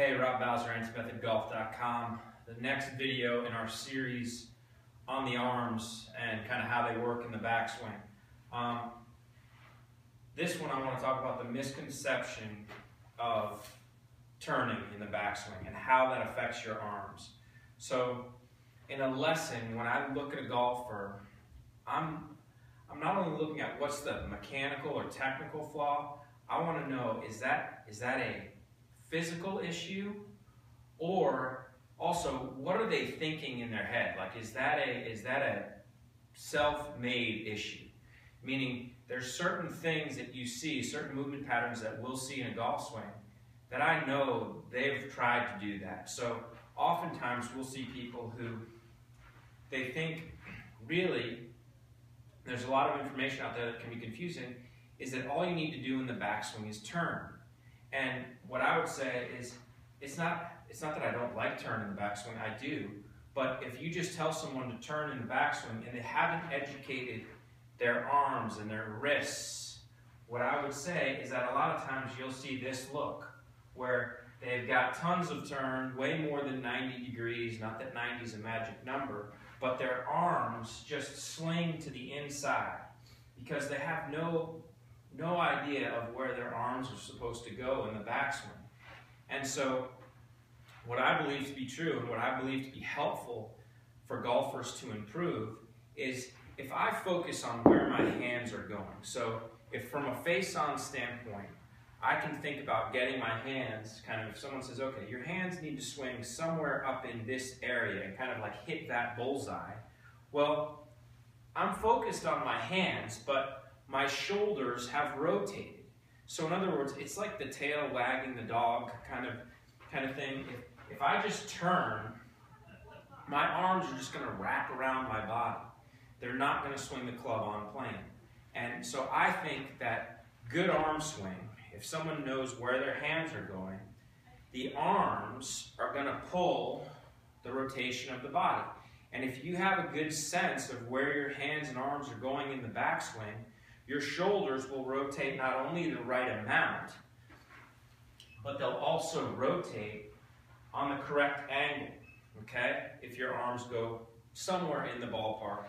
Hey, Rob Bowser, antimethodgolf.com. The next video in our series on the arms and kind of how they work in the backswing. This one I want to talk about the misconception of turning in the backswing and how that affects your arms. So in a lesson, when I look at a golfer, I'm not only looking at what's the mechanical or technical flaw. I want to know, is that a physical issue, or also what are they thinking in their head? Like, is that a self-made issue? Meaning there's certain things that you see, certain movement patterns that we'll see in a golf swing that I know they've tried to do that. So oftentimes we'll see people who they think, really, there's a lot of information out there that can be confusing, is that all you need to do in the backswing is turn. And what I would say is, it's not that I don't like turn in the backswing, I do, but if you just tell someone to turn in the backswing and they haven't educated their arms and their wrists, what I would say is that a lot of times you'll see this look, where they've got tons of turn, way more than 90 degrees, not that 90 is a magic number, but their arms just sling to the inside because they have no idea of where their arms are supposed to go in the backswing. And so what I believe to be true and what I believe to be helpful for golfers to improve is if I focus on where my hands are going. So if from a face-on standpoint, I can think about getting my hands kind of, if someone says, okay, your hands need to swing somewhere up in this area and kind of like hit that bullseye. Well, I'm focused on my hands, but my shoulders have rotated. So in other words, it's like the tail wagging the dog kind of thing. If I just turn, my arms are just going to wrap around my body. They're not going to swing the club on plane. And so I think that good arm swing, if someone knows where their hands are going, the arms are going to pull the rotation of the body. And if you have a good sense of where your hands and arms are going in the backswing, your shoulders will rotate not only the right amount, but they'll also rotate on the correct angle, okay? If your arms go somewhere in the ballpark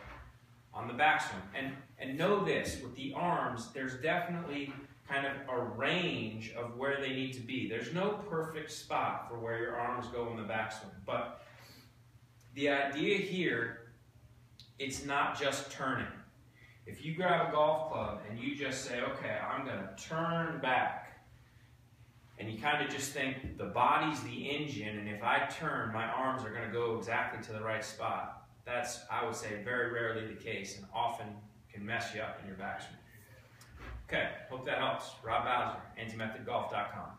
on the backswing. And know this, with the arms, there's definitely kind of a range of where they need to be. There's no perfect spot for where your arms go in the backswing. But the idea here, it's not just turning. If you grab a golf club and you just say, okay, I'm going to turn back, and you kind of just think the body's the engine, and if I turn, my arms are going to go exactly to the right spot. That's, I would say, very rarely the case and often can mess you up in your backswing. Okay, hope that helps. Rob Bowser, antimethodgolf.com.